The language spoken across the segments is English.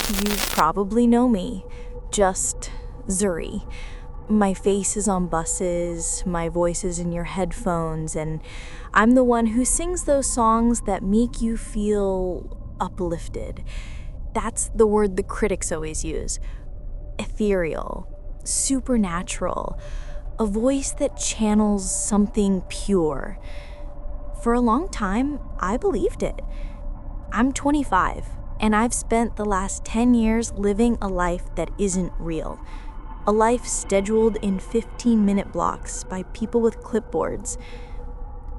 You probably know me, just Zuri. My face is on buses, my voice is in your headphones, and I'm the one who sings those songs that make you feel uplifted. That's the word the critics always use. Ethereal, supernatural, a voice that channels something pure. For a long time, I believed it. I'm 25, and I've spent the last 10 years living a life that isn't real. A life scheduled in 15-minute blocks by people with clipboards.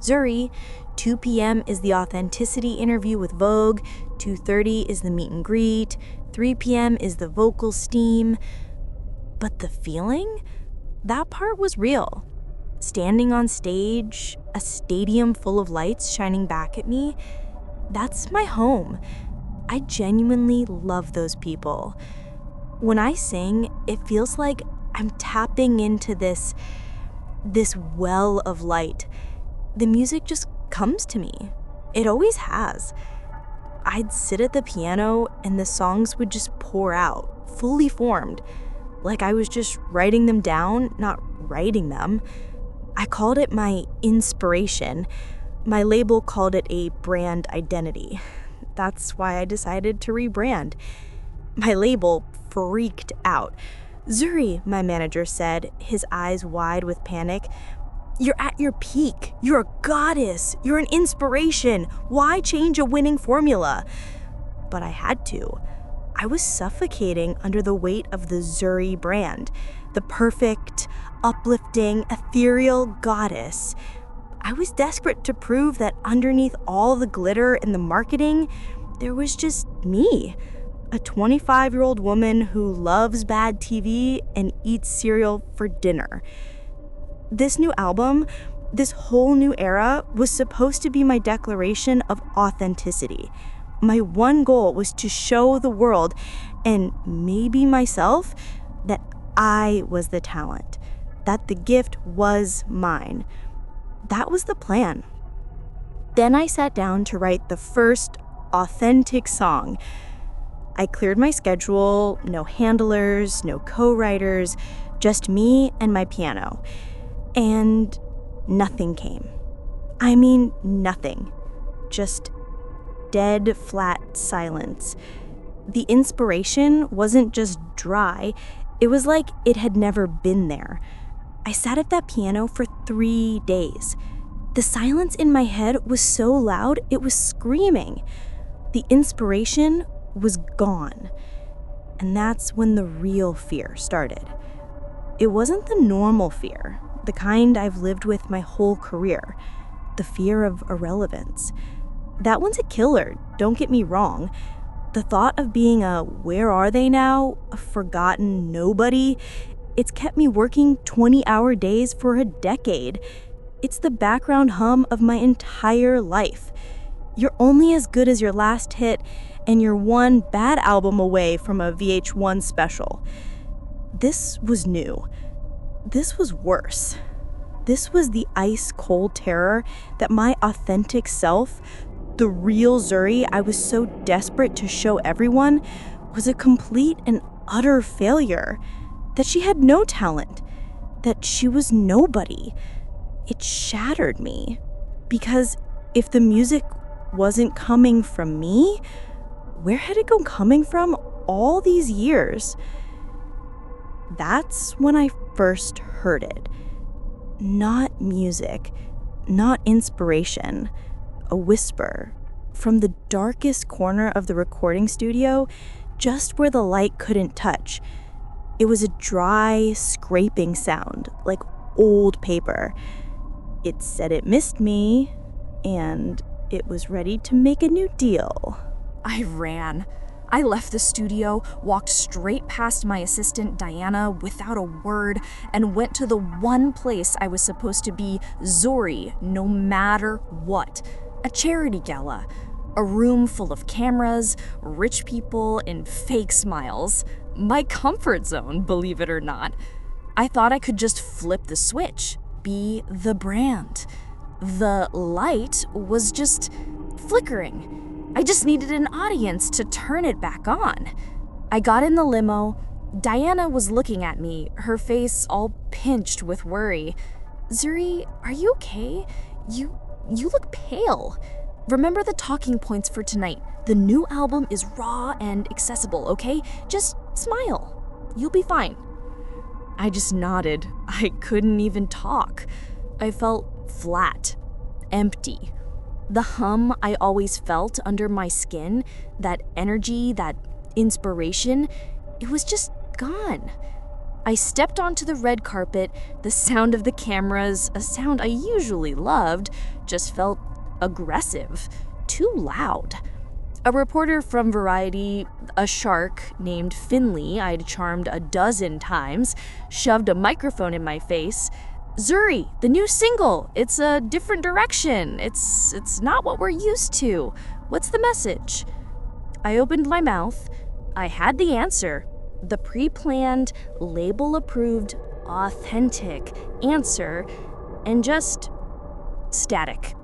Zuri, 2 p.m. is the authenticity interview with Vogue, 2:30 is the meet and greet, 3 p.m. is the vocal steam. But the feeling? That part was real. Standing on stage, a stadium full of lights shining back at me, that's my home. I genuinely love those people. When I sing, it feels like I'm tapping into this well of light. The music just comes to me. It always has. I'd sit at the piano and the songs would just pour out, fully formed, like I was just writing them down, not writing them. I called it my inspiration. My label called it a brand identity. That's why I decided to rebrand. My label freaked out. Zuri, my manager said, his eyes wide with panic, "You're at your peak. You're a goddess. You're an inspiration. Why change a winning formula?" But I had to. I was suffocating under the weight of the Zuri brand, the perfect, uplifting, ethereal goddess. I was desperate to prove that underneath all the glitter and the marketing, there was just me, a 25-year-old woman who loves bad TV and eats cereal for dinner. This new album, this whole new era, was supposed to be my declaration of authenticity. My one goal was to show the world, and maybe myself, that I was the talent, that the gift was mine. That was the plan. Then I sat down to write the first authentic song. I cleared my schedule, no handlers, no co-writers, just me and my piano. And nothing came. I mean, nothing. Just dead, flat silence. The inspiration wasn't just dry, it was like it had never been there. I sat at that piano for 3 days. The silence in my head was so loud, it was screaming. The inspiration was gone. And that's when the real fear started. It wasn't the normal fear, the kind I've lived with my whole career, the fear of irrelevance. That one's a killer, don't get me wrong. The thought of being a where are they now, a forgotten nobody, it's kept me working 20-hour days for a decade. It's the background hum of my entire life. You're only as good as your last hit, and you're one bad album away from a VH1 special. This was new. This was worse. This was the ice-cold terror that my authentic self, the real Zuri I was so desperate to show everyone, was a complete and utter failure. That she had no talent. That she was nobody. It shattered me. Because if the music wasn't coming from me, where had it been coming from all these years? That's when I first heard it. Not music, not inspiration, a whisper from the darkest corner of the recording studio, just where the light couldn't touch. It was a dry, scraping sound, like old paper. It said it missed me, and it was ready to make a new deal. I ran. I left the studio, walked straight past my assistant Diana without a word, and went to the one place I was supposed to be Zuri no matter what. A charity gala. A room full of cameras, rich people, and fake smiles. My comfort zone, believe it or not. I thought I could just flip the switch, be the brand. The light was just flickering. I just needed an audience to turn it back on. I got in the limo. Diana was looking at me, her face all pinched with worry. Zuri, are you okay? You look pale. Remember the talking points for tonight. The new album is raw and accessible, okay? Just smile. You'll be fine. I just nodded. I couldn't even talk. I felt flat, empty. The hum I always felt under my skin, that energy, that inspiration, it was just gone. I stepped onto the red carpet. The sound of the cameras, a sound I usually loved, just felt aggressive, too loud. A reporter from Variety, a shark named Finley I'd charmed a dozen times, shoved a microphone in my face. Zuri, the new single, it's a different direction. It's not what we're used to. What's the message? I opened my mouth. I had the answer. The pre-planned, label-approved, authentic answer, and just static.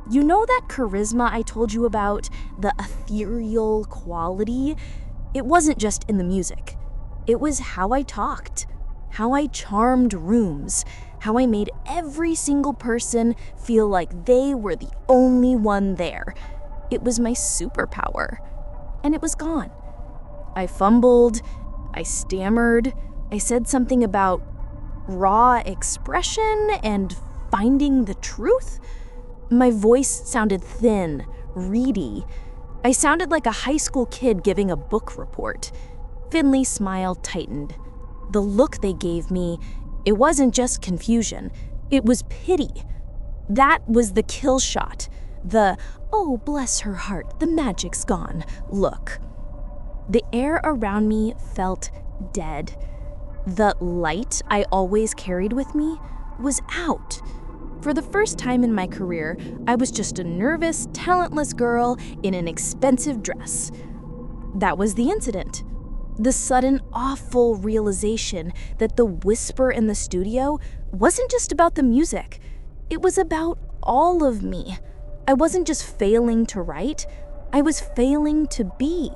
You know that charisma I told you about, the ethereal quality? It wasn't just in the music. It was how I talked, how I charmed rooms, how I made every single person feel like they were the only one there. It was my superpower, and it was gone. I fumbled, I stammered, I said something about raw expression and finding the truth. My voice sounded thin, reedy. I sounded like a high school kid giving a book report. Finley's smile tightened. The look they gave me, it wasn't just confusion, it was pity. That was the kill shot. The, oh bless her heart, the magic's gone look. The air around me felt dead. The light I always carried with me was out. For the first time in my career, I was just a nervous, talentless girl in an expensive dress. That was the incident. The sudden, awful realization that the whisper in the studio wasn't just about the music. It was about all of me. I wasn't just failing to write, I was failing to be.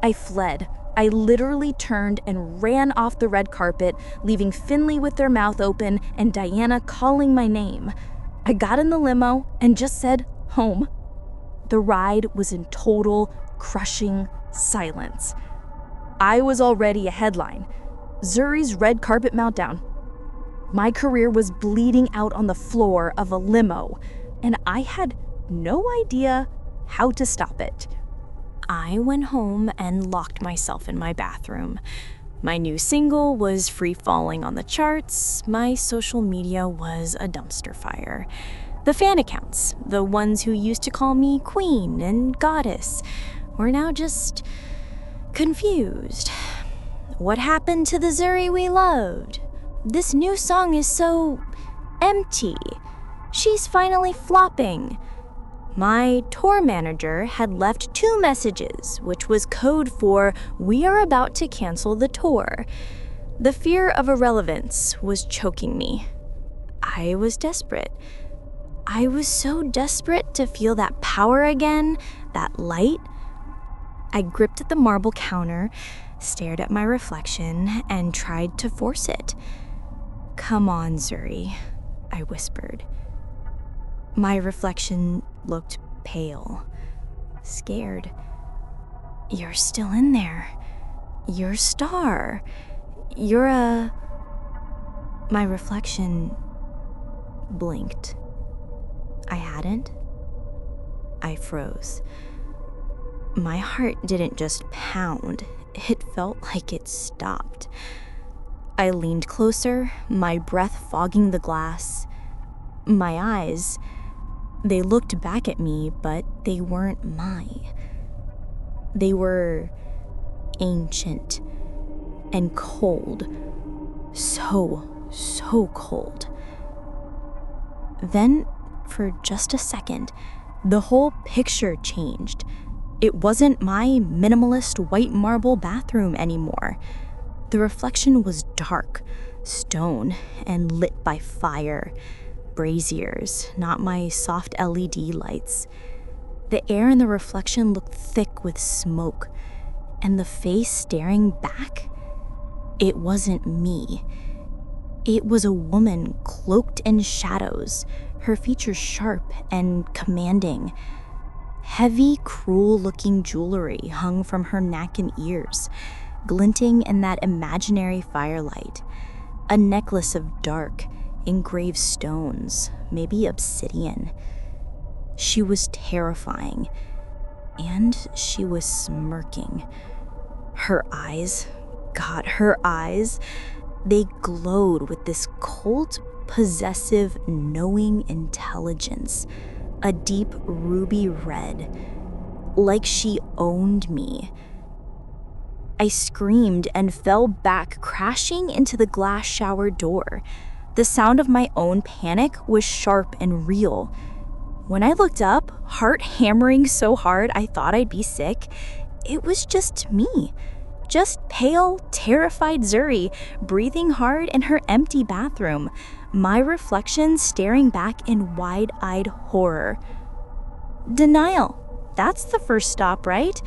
I fled. I literally turned and ran off the red carpet, leaving Finley with their mouth open and Diana calling my name. I got in the limo and just said, home. The ride was in total, crushing silence. I was already a headline. Zuri's red carpet meltdown. My career was bleeding out on the floor of a limo, and I had no idea how to stop it. I went home and locked myself in my bathroom. My new single was free-falling on the charts. My social media was a dumpster fire. The fan accounts, the ones who used to call me queen and goddess, were now just confused. What happened to the Zuri we loved? This new song is so empty. She's finally flopping. My tour manager had left 2 messages, which was code for we are about to cancel the tour. The fear of irrelevance was choking me. I was desperate. I was so desperate to feel that power again, that light. I gripped at the marble counter, stared at my reflection, and tried to force it. Come on, Zuri, I whispered. My reflection looked pale, scared. You're still in there. You're a star. You're a... My reflection blinked. I hadn't. I froze. My heart didn't just pound. It felt like it stopped. I leaned closer, my breath fogging the glass. My eyes, they looked back at me, but they weren't mine. They were ancient and cold. So cold. Then, for just a second, the whole picture changed. It wasn't my minimalist white marble bathroom anymore. The reflection was dark, stone, and lit by fire. Braziers, not my soft LED lights. The air in the reflection looked thick with smoke. And the face staring back? It wasn't me. It was a woman cloaked in shadows, her features sharp and commanding. Heavy, cruel-looking jewelry hung from her neck and ears, glinting in that imaginary firelight. A necklace of dark, engraved stones, maybe obsidian. She was terrifying, and she was smirking. Her eyes, God, her eyes, they glowed with this cold, possessive, knowing intelligence, a deep ruby red, like she owned me. I screamed and fell back, crashing into the glass shower door. The sound of my own panic was sharp and real. When I looked up, heart hammering so hard I thought I'd be sick, it was just me. Just pale, terrified Zuri, breathing hard in her empty bathroom, my reflection staring back in wide-eyed horror. Denial. That's the first stop, right?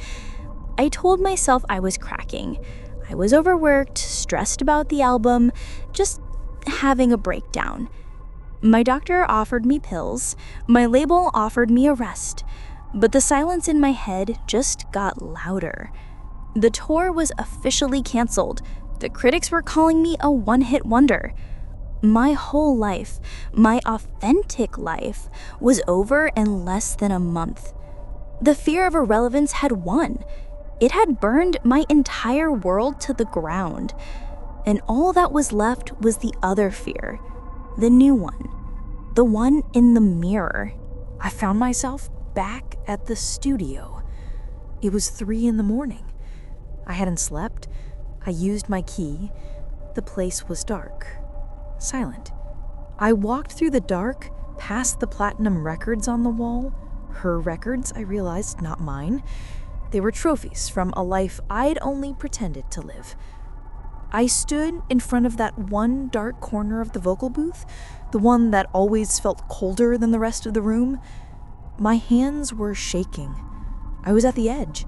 I told myself I was cracking. I was overworked, stressed about the album, just having a breakdown. My doctor offered me pills. My label offered me a rest. But the silence in my head just got louder. The tour was officially canceled. The critics were calling me a one-hit wonder. My whole life, my authentic life, was over in less than a month. The fear of irrelevance had won. It had burned my entire world to the ground. And all that was left was the other fear, the new one, the one in the mirror. I found myself back at the studio. It was 3 a.m. I hadn't slept. I used my key. The place was dark, silent. I walked through the dark, past the platinum records on the wall. Her records, I realized, not mine. They were trophies from a life I'd only pretended to live. I stood in front of that one dark corner of the vocal booth, the one that always felt colder than the rest of the room. My hands were shaking. I was at the edge.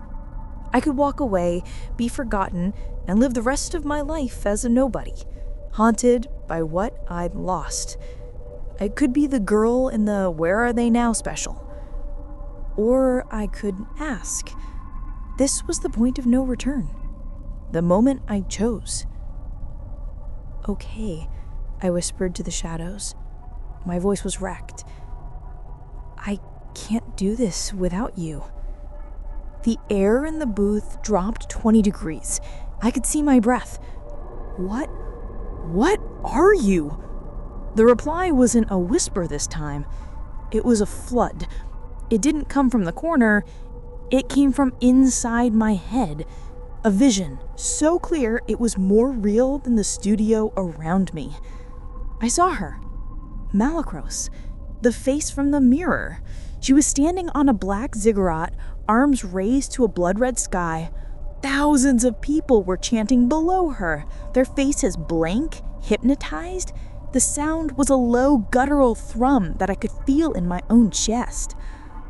I could walk away, be forgotten, and live the rest of my life as a nobody, haunted by what I'd lost. I could be the girl in the Where Are They Now special. Or I could ask. This was the point of no return. The moment I chose. Okay, I whispered to the shadows. My voice was wrecked. I can't do this without you. The air in the booth dropped 20 degrees. I could see my breath. What are you? The reply wasn't a whisper this time. It was a flood. It didn't come from the corner. It came from inside my head. A vision so clear it was more real than the studio around me. I saw her. Malacros. The face from the mirror. She was standing on a black ziggurat, arms raised to a blood-red sky. Thousands of people were chanting below her, their faces blank, hypnotized. The sound was a low, guttural thrum that I could feel in my own chest.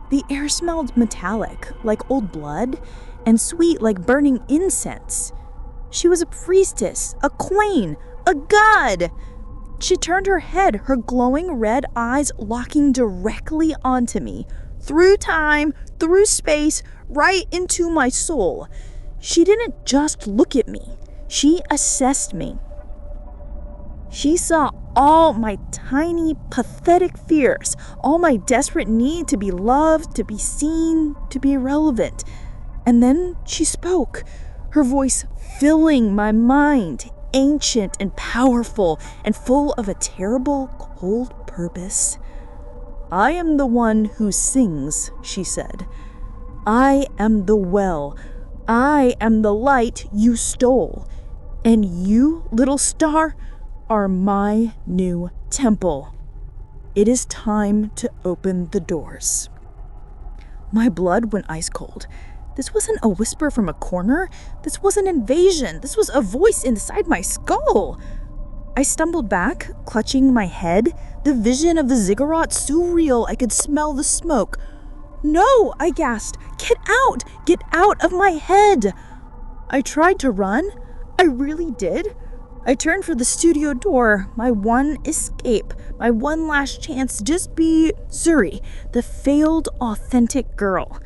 The air smelled metallic, like old blood, and sweet like burning incense. She was a priestess, a queen, a god. She turned her head, her glowing red eyes locking directly onto me, through time, through space, right into my soul. She didn't just look at me. She assessed me. She saw all my tiny, pathetic fears, all my desperate need to be loved, to be seen, to be relevant. And then she spoke, her voice filling my mind, ancient and powerful and full of a terrible, cold purpose. I am the one who sings, she said. I am the well. I am the light you stole. And you, little star, are my new temple. It is time to open the doors. My blood went ice cold. This wasn't a whisper from a corner. This was an invasion. This was a voice inside my skull. I stumbled back, clutching my head, the vision of the ziggurat so real I could smell the smoke. No, I gasped. Get out! Get out of my head! I tried to run. I really did. I turned for the studio door, my one escape, my one last chance to just be Zuri, the failed, authentic girl.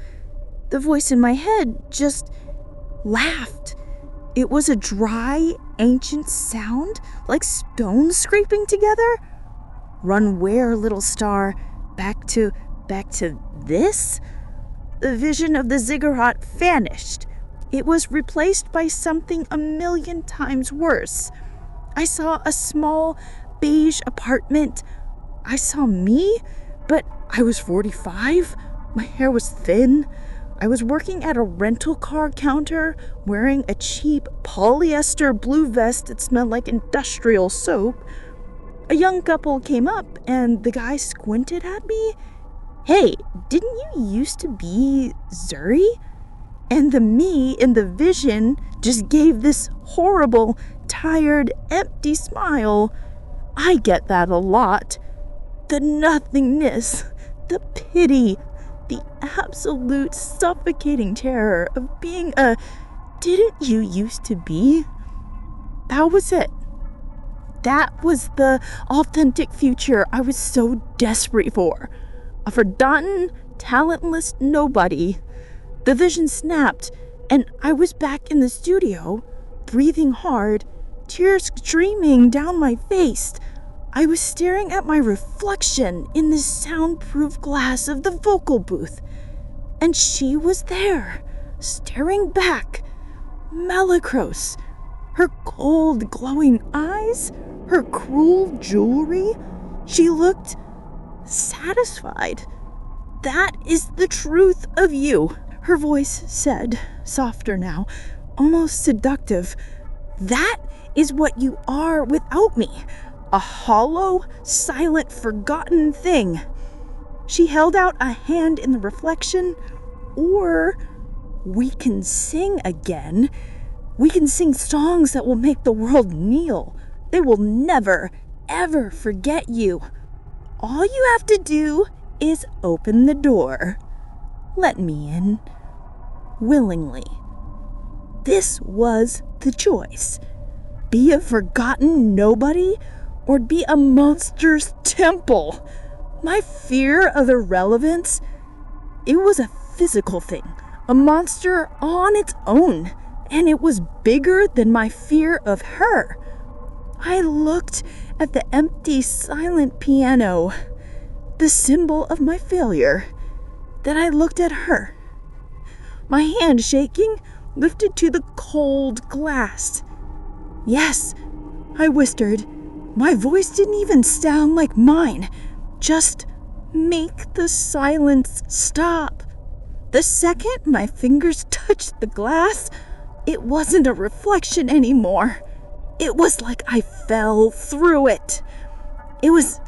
The voice in my head just laughed. It was a dry, ancient sound, like stones scraping together. Run where, little star? Back to this? The vision of the ziggurat vanished. It was replaced by something 1,000,000 times worse. I saw a small, beige apartment. I saw me, but I was 45. My hair was thin. I was working at a rental car counter, wearing a cheap polyester blue vest that smelled like industrial soap. A young couple came up, and the guy squinted at me. "Hey, didn't you used to be Zuri?" And the me in the vision just gave this horrible, tired, empty smile. I get that a lot. The nothingness, the pity, the absolute suffocating terror of being a "didn't you used to be?" That was it. That was the authentic future I was so desperate for. A forgotten, talentless nobody. The vision snapped, and I was back in the studio, breathing hard, tears streaming down my face. I was staring at my reflection in the soundproof glass of the vocal booth, and she was there, staring back, Malacros, her cold, glowing eyes, her cruel jewelry. She looked satisfied. "That is the truth of you," her voice said, softer now, almost seductive. "That is what you are without me. A hollow, silent, forgotten thing." She held out a hand in the reflection. "Or we can sing again. We can sing songs that will make the world kneel. They will never, ever forget you. All you have to do is open the door. Let me in. Willingly." This was the choice. Be a forgotten nobody, or be a monster's temple. My fear of irrelevance, it was a physical thing, a monster on its own, and it was bigger than my fear of her. I looked at the empty, silent piano, the symbol of my failure. Then I looked at her. My hand shaking, lifted to the cold glass. "Yes," I whispered. My voice didn't even sound like mine. "Just make the silence stop." The second my fingers touched the glass, it wasn't a reflection anymore. It was like I fell through it. It was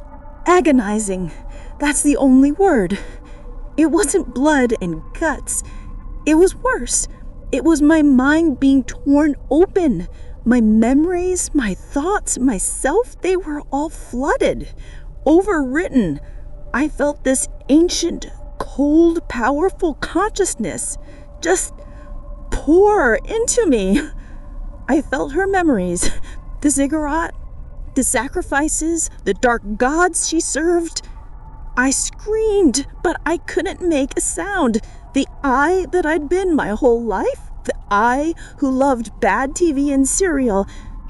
agonizing. That's the only word. It wasn't blood and guts. It was worse. It was my mind being torn open. My memories, my thoughts, myself, they were all flooded, overwritten. I felt this ancient, cold, powerful consciousness just pour into me. I felt her memories, the ziggurat, the sacrifices, the dark gods she served. I screamed, but I couldn't make a sound. The I that I'd been my whole life, the I who loved bad TV and cereal,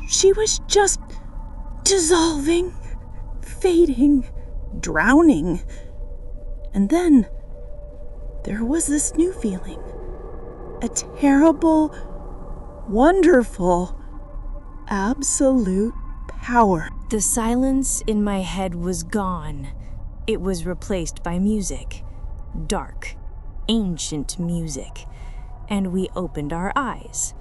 she was just dissolving, fading, drowning. And then there was this new feeling, a terrible, wonderful, absolute power. The silence in my head was gone. It was replaced by music. Dark, ancient music. And we opened our eyes.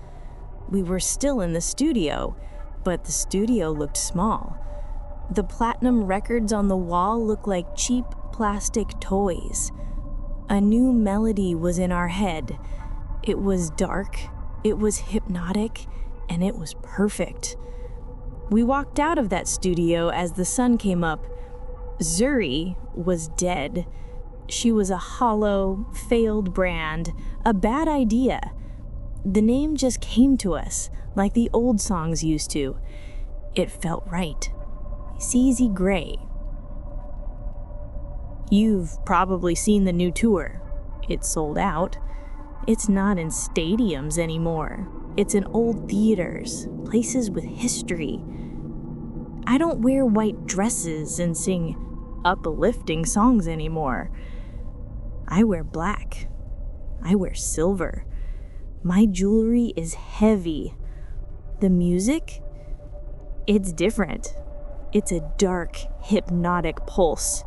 We were still in the studio, but the studio looked small. The platinum records on the wall looked like cheap plastic toys. A new melody was in our head. It was dark, it was hypnotic, and it was perfect. We walked out of that studio as the sun came up. Zuri was dead. She was a hollow, failed brand, a bad idea. The name just came to us, like the old songs used to. It felt right. CZ Gray. You've probably seen the new tour. It's sold out. It's not in stadiums anymore. It's in old theaters, places with history. I don't wear white dresses and sing uplifting songs anymore. I wear black. I wear silver. My jewelry is heavy. The music? It's different. It's a dark, hypnotic pulse.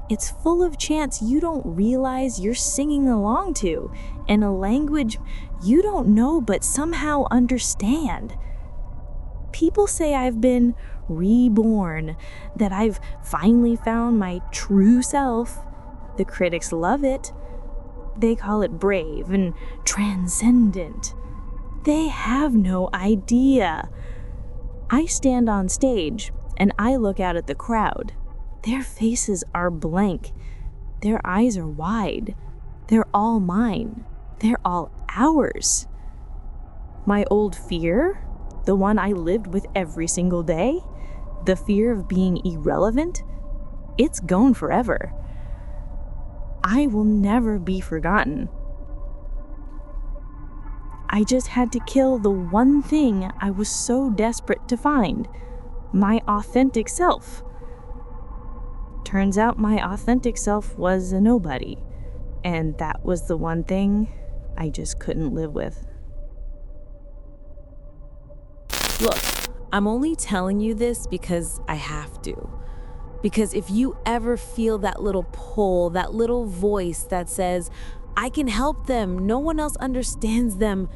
It's full of chants you don't realize you're singing along to, in a language you don't know but somehow understand. People say I've been reborn, that I've finally found my true self. The critics love it. They call it brave and transcendent. They have no idea. I stand on stage and I look out at the crowd. Their faces are blank. Their eyes are wide. They're all mine. They're all ours. My old fear, the one I lived with every single day, the fear of being irrelevant, it's gone forever. I will never be forgotten. I just had to kill the one thing I was so desperate to find, my authentic self. Turns out my authentic self was a nobody, and that was the one thing I just couldn't live with. Look, I'm only telling you this because I have to. Because if you ever feel that little pull, that little voice that says, I can help them, no one else understands them,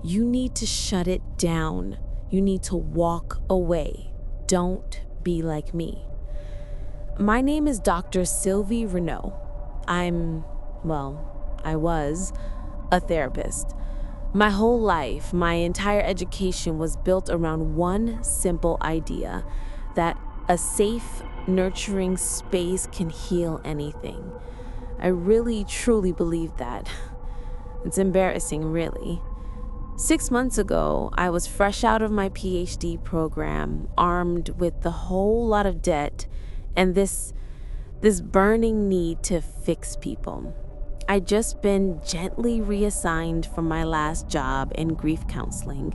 you need to shut it down. You need to walk away. Don't be like me. My name is Dr. Sylvie Renaud. I was a therapist. My whole life, my entire education was built around one simple idea, that a safe, nurturing space can heal anything. I really, truly believe that. It's embarrassing, really. 6 months ago, I was fresh out of my PhD program, armed with a whole lot of debt and this burning need to fix people. I'd just been gently reassigned from my last job in grief counseling.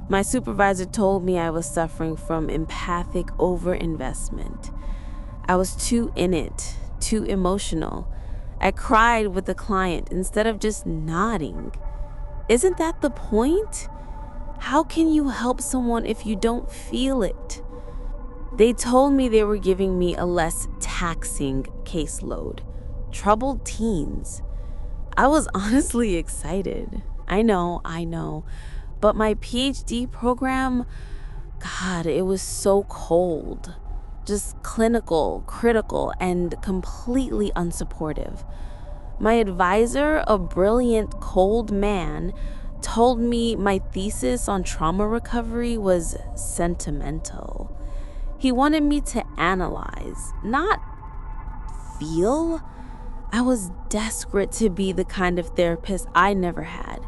My supervisor told me I was suffering from empathic overinvestment. I was too in it, too emotional. I cried with the client instead of just nodding. Isn't that the point? How can you help someone if you don't feel it? They told me they were giving me a less taxing caseload. Troubled teens. I was honestly excited. I know. But my PhD program, God, it was so cold. Just clinical, critical, and completely unsupportive. My advisor, a brilliant, cold man, told me my thesis on trauma recovery was sentimental. He wanted me to analyze, not feel. I was desperate to be the kind of therapist I never had.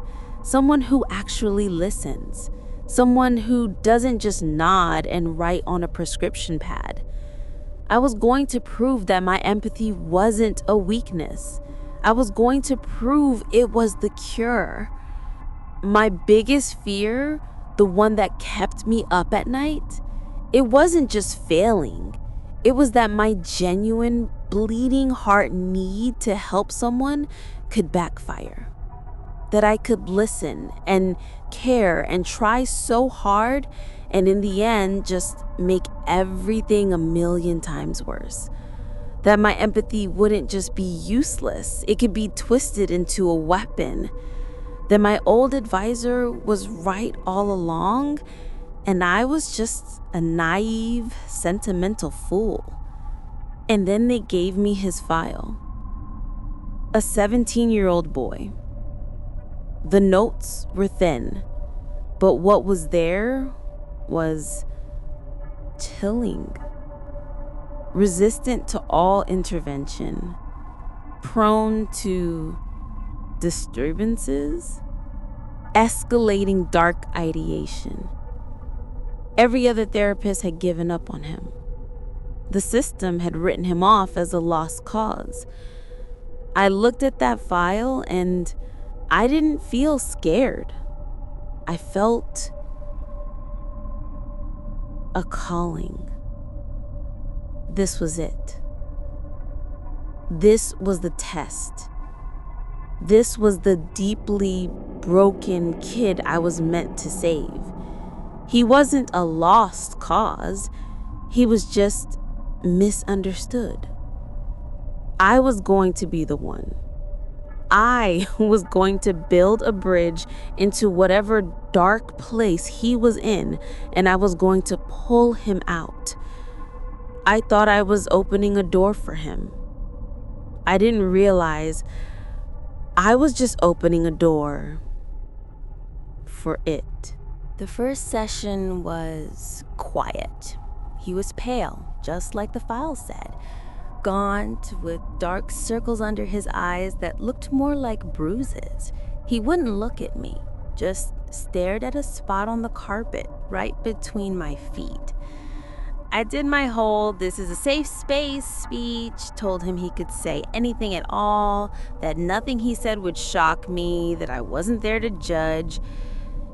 Someone who actually listens. Someone who doesn't just nod and write on a prescription pad. I was going to prove that my empathy wasn't a weakness. I was going to prove it was the cure. My biggest fear, the one that kept me up at night, it wasn't just failing. It was that my genuine, bleeding heart need to help someone could backfire. That I could listen and care and try so hard, and in the end, just make everything a million times worse. That my empathy wouldn't just be useless, it could be twisted into a weapon. That my old advisor was right all along, and I was just a naive, sentimental fool. And then they gave me his file. A 17-year-old boy. The notes were thin, but what was there was chilling. Resistant to all intervention, prone to disturbances, escalating dark ideation. Every other therapist had given up on him. The system had written him off as a lost cause. I looked at that file and I didn't feel scared. I felt a calling. This was it. This was the test. This was the deeply broken kid I was meant to save. He wasn't a lost cause. He was just misunderstood. I was going to be the one. I was going to build a bridge into whatever dark place he was in, and I was going to pull him out. I thought I was opening a door for him. I didn't realize I was just opening a door for it. The first session was quiet. He was pale, just like the file said. Gaunt, with dark circles under his eyes that looked more like bruises. He wouldn't look at me, just stared at a spot on the carpet right between my feet. I did my whole "this is a safe space" speech, told him he could say anything at all, that nothing he said would shock me, that I wasn't there to judge.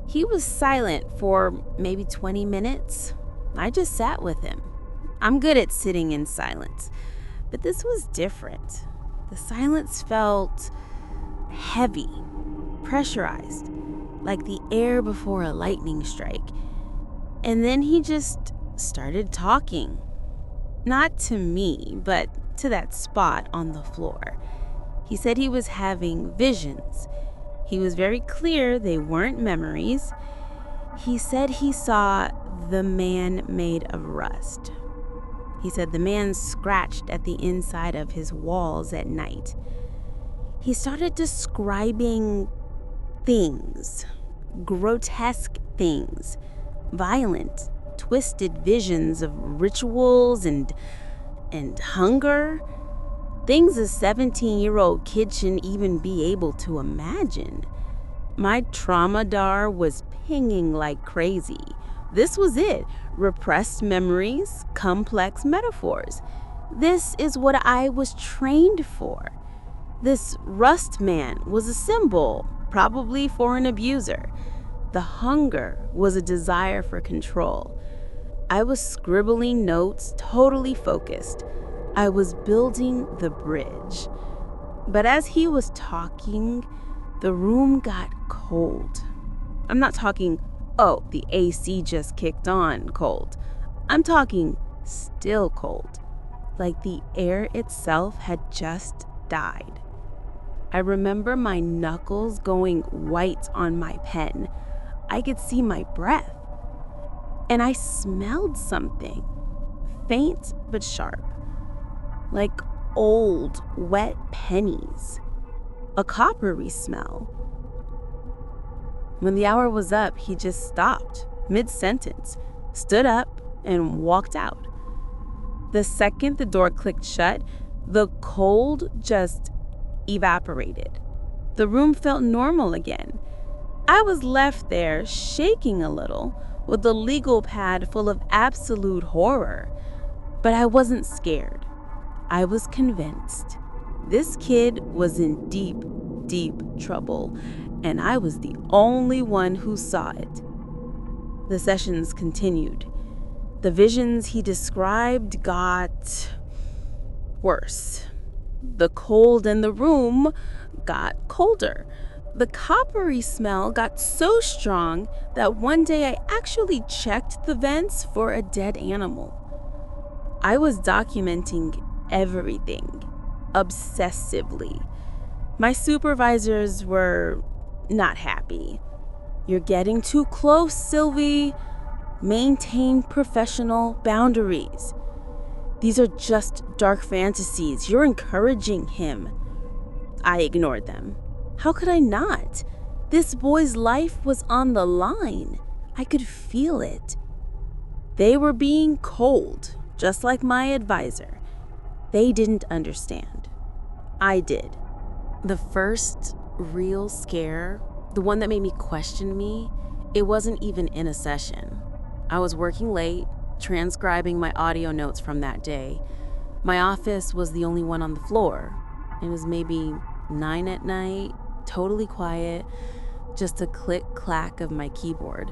He was silent for maybe 20 minutes. I just sat with him. I'm good at sitting in silence, but this was different. The silence felt heavy, pressurized, like the air before a lightning strike. And then he just started talking. Not to me, but to that spot on the floor. He said he was having visions. He was very clear they weren't memories. He said he saw the man made of rust. He said the man scratched at the inside of his walls at night. He started describing things, grotesque things, violent, twisted visions of rituals and hunger, things a 17-year-old kid shouldn't even be able to imagine. My trauma dar was pinging like crazy. This was it. Repressed memories, complex metaphors. This is what I was trained for. This rust man was a symbol, probably for an abuser. The hunger was a desire for control. I was scribbling notes, totally focused. I was building the bridge. But as he was talking, the room got cold. I'm not talking, oh, the AC just kicked on cold. I'm talking still cold, like the air itself had just died. I remember my knuckles going white on my pen. I could see my breath. And I smelled something, faint but sharp, like old, wet pennies, a coppery smell. When the hour was up, he just stopped, mid-sentence, stood up, and walked out. The second the door clicked shut, the cold just evaporated. The room felt normal again. I was left there shaking a little, with the legal pad full of absolute horror. But I wasn't scared. I was convinced. This kid was in deep, deep trouble, and I was the only one who saw it. The sessions continued. The visions he described got worse. The cold in the room got colder. The coppery smell got so strong that one day I actually checked the vents for a dead animal. I was documenting everything, obsessively. My supervisors were not happy. "You're getting too close, Sylvie. Maintain professional boundaries. These are just dark fantasies. You're encouraging him." I ignored them. How could I not? This boy's life was on the line. I could feel it. They were being cold, just like my advisor. They didn't understand. I did. The first real scare the one that made me question me, it wasn't even in a session. I was working late, transcribing my audio notes from that day. My office was the only one on the floor. It was maybe 9 at night, totally quiet, just a click-clack of my keyboard.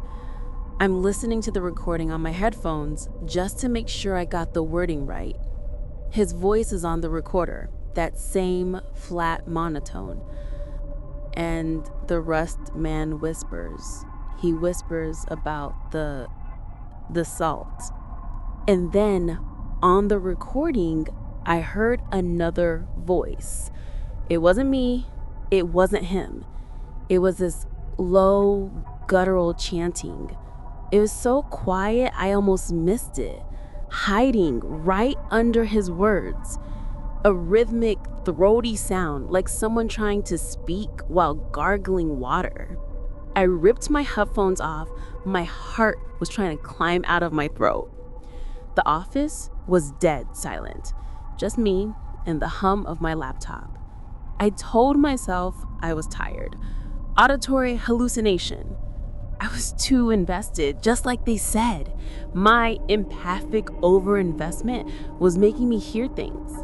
I'm listening to the recording on my headphones just to make sure I got the wording right. His voice is on the recorder, that same flat monotone. And the rust man whispers. He whispers about the salt. And then on the recording, I heard another voice. It wasn't me. It wasn't him. It was this low, guttural chanting. It was so quiet, I almost missed it, hiding right under his words. A rhythmic, throaty sound, like someone trying to speak while gargling water. I ripped my headphones off. My heart was trying to climb out of my throat. The office was dead silent, just me and the hum of my laptop. I told myself I was tired. Auditory hallucination. I was too invested, just like they said. My empathic overinvestment was making me hear things.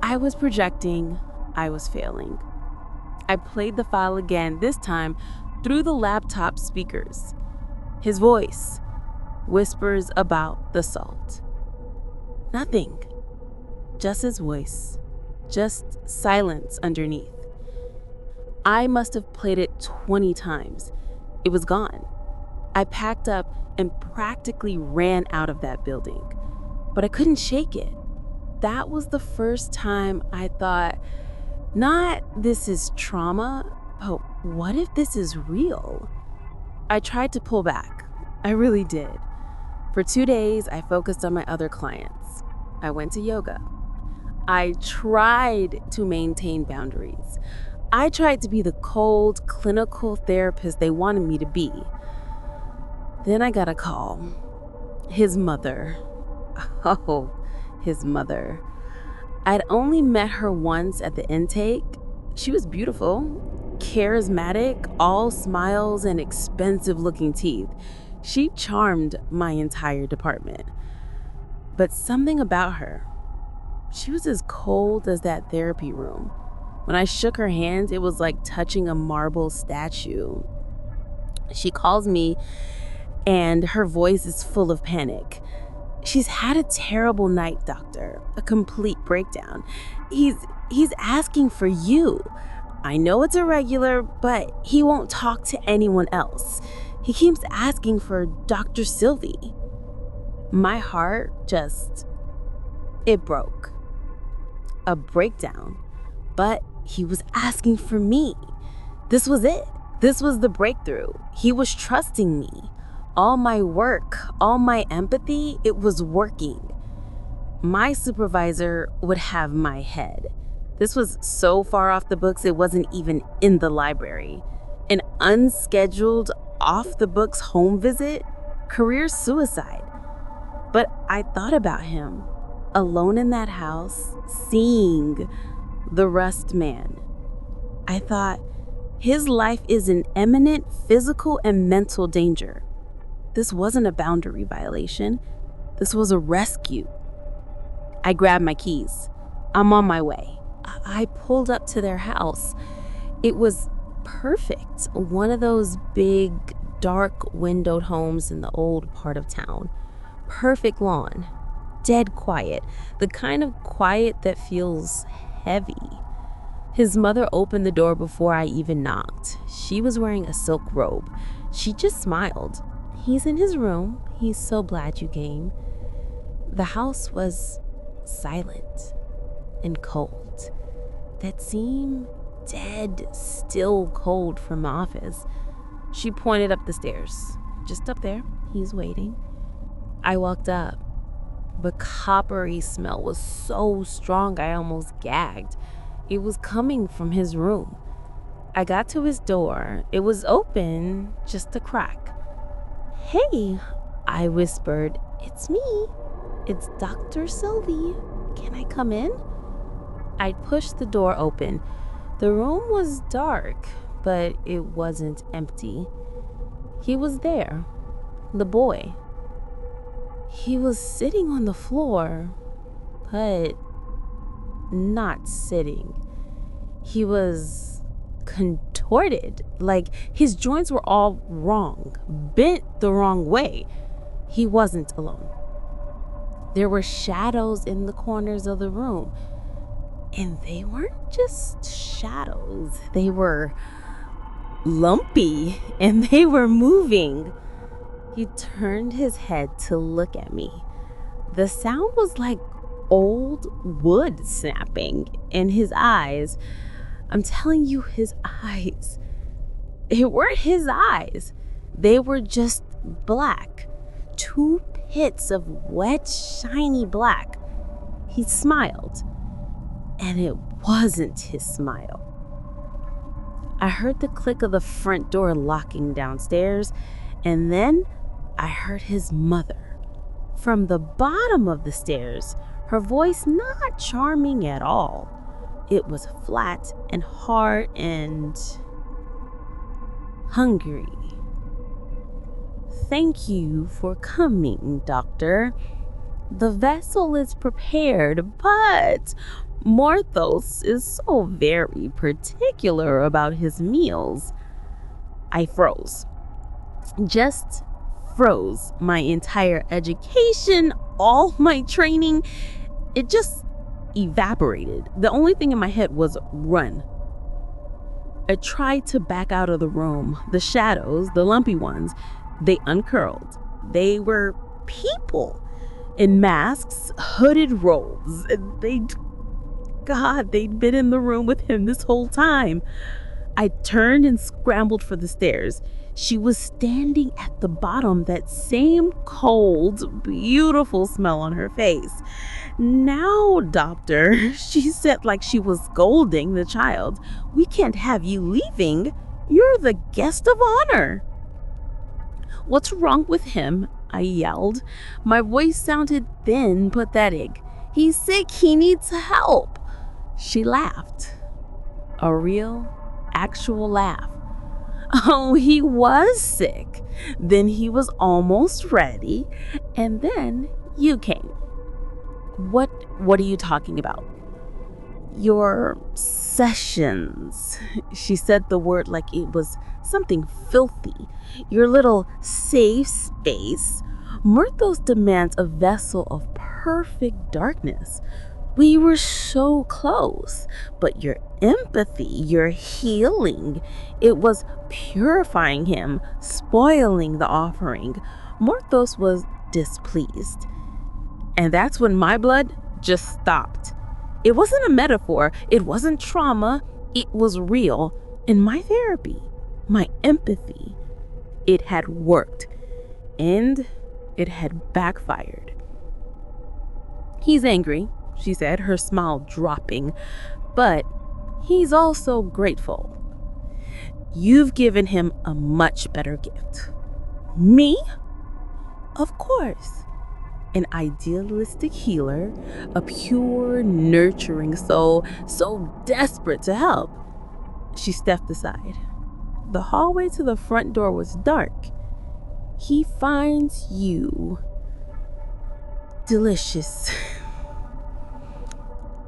I was projecting. I was failing. I played the file again, this time through the laptop speakers. His voice whispers about the salt. Nothing. Just his voice. Just silence underneath. I must have played it 20 times. It was gone. I packed up and practically ran out of that building, but I couldn't shake it. That was the first time I thought, not this is trauma, but what if this is real? I tried to pull back. I really did. For 2 days, I focused on my other clients. I went to yoga. I tried to maintain boundaries. I tried to be the cold, clinical therapist they wanted me to be. Then I got a call. His mother. Oh, his mother. I'd only met her once at the intake. She was beautiful, charismatic, all smiles and expensive-looking teeth. She charmed my entire department. But something about her, she was as cold as that therapy room. When I shook her hand, it was like touching a marble statue. She calls me, and her voice is full of panic. She's had a terrible night, doctor. A complete breakdown. He's asking for you. I know it's irregular, but he won't talk to anyone else. He keeps asking for Dr. Sylvie. My heart it broke. A breakdown. But he was asking for me. This was it. This was the breakthrough. He was trusting me. All my work, all my empathy, it was working. My supervisor would have my head. This was so far off the books, it wasn't even in the library. An unscheduled, off-the-books home visit? Career suicide. But I thought about him, alone in that house, seeing the rust man. I thought, his life is in imminent physical and mental danger. This wasn't a boundary violation. This was a rescue. I grabbed my keys. I'm on my way. I pulled up to their house. It was perfect. One of those big, dark windowed homes in the old part of town. Perfect lawn. Dead quiet. The kind of quiet that feels heavy. His mother opened the door before I even knocked. She was wearing a silk robe. She just smiled. He's in his room. He's so glad you came. The house was silent and cold. That seemed dead, still cold from the office. She pointed up the stairs. Just up there. He's waiting. I walked up. The coppery smell was so strong I almost gagged. It was coming from his room. I got to his door. It was open, just a crack. "Hey," I whispered. "It's me. It's Dr. Sylvie. Can I come in?" I pushed the door open. The room was dark, but it wasn't empty. He was there, the boy. He was sitting on the floor, but not sitting. He was contorted, like his joints were all wrong, bent the wrong way. He wasn't alone. There were shadows in the corners of the room, and they weren't just shadows. They were lumpy, and they were moving. He turned his head to look at me. The sound was like old wood snapping, and his eyes, I'm telling you, his eyes, it weren't his eyes. They were just black. Two pits of wet, shiny black. He smiled, and it wasn't his smile. I heard the click of the front door locking downstairs, and then I heard his mother. From the bottom of the stairs, her voice not charming at all. It was flat and hard and hungry. "Thank you for coming, doctor. The vessel is prepared, but Morthos is so very particular about his meals." I froze. Just froze. My entire education, all my training, it just evaporated. The only thing in my head was run. I tried to back out of the room. The shadows, the lumpy ones, they uncurled. They were people in masks, hooded robes. They'd been in the room with him this whole time. I turned and scrambled for the stairs. She was standing at the bottom, that same cold, beautiful smell on her face. "Now, doctor," she said like she was scolding the child, "we can't have you leaving. You're the guest of honor." "What's wrong with him?" I yelled. My voice sounded thin, pathetic. "He's sick. He needs help." She laughed. A real, actual laugh. "Oh, he was sick. Then he was almost ready. And then you came." What are you talking about?" "Your sessions." She said the word like it was something filthy. "Your little safe space. Murthos demands a vessel of perfect darkness. We were so close, but your empathy, your healing, it was purifying him, spoiling the offering." Morthos was displeased. And that's when my blood just stopped. It wasn't a metaphor. It wasn't trauma. It was real. In my therapy, my empathy, it had worked. And it had backfired. "He's angry," she said, her smile dropping, "but he's also grateful. You've given him a much better gift." "Me?" "Of course. An idealistic healer, a pure, nurturing soul, so desperate to help." She stepped aside. The hallway to the front door was dark. "He finds you delicious."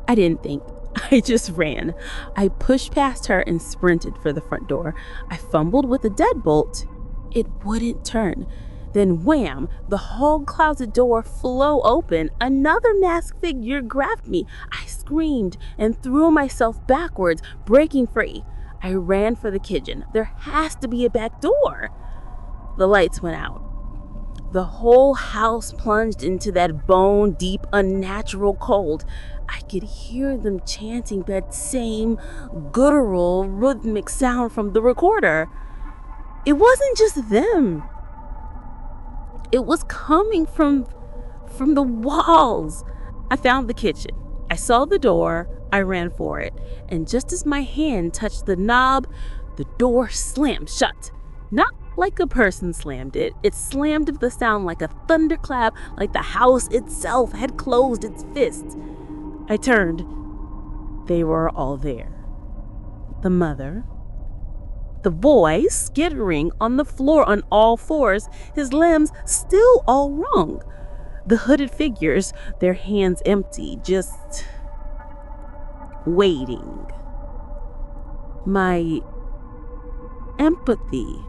I didn't think. I just ran. I pushed past her and sprinted for the front door. I fumbled with the deadbolt. It wouldn't turn. Then wham, the hall closet door flew open. Another masked figure grabbed me. I screamed and threw myself backwards, breaking free. I ran for the kitchen. There has to be a back door. The lights went out. The whole house plunged into that bone-deep, unnatural cold. I could hear them chanting that same guttural, rhythmic sound from the recorder. It wasn't just them. It was coming from the walls. I found the kitchen. I saw the door. I ran for it. And just as my hand touched the knob, the door slammed shut. Not like a person slammed it. It slammed with a sound like a thunderclap, like the house itself had closed its fist. I turned. They were all there. The mother, The boy skittering on the floor on all fours, his limbs still all wrong. The hooded figures, their hands empty, just waiting. My empathy,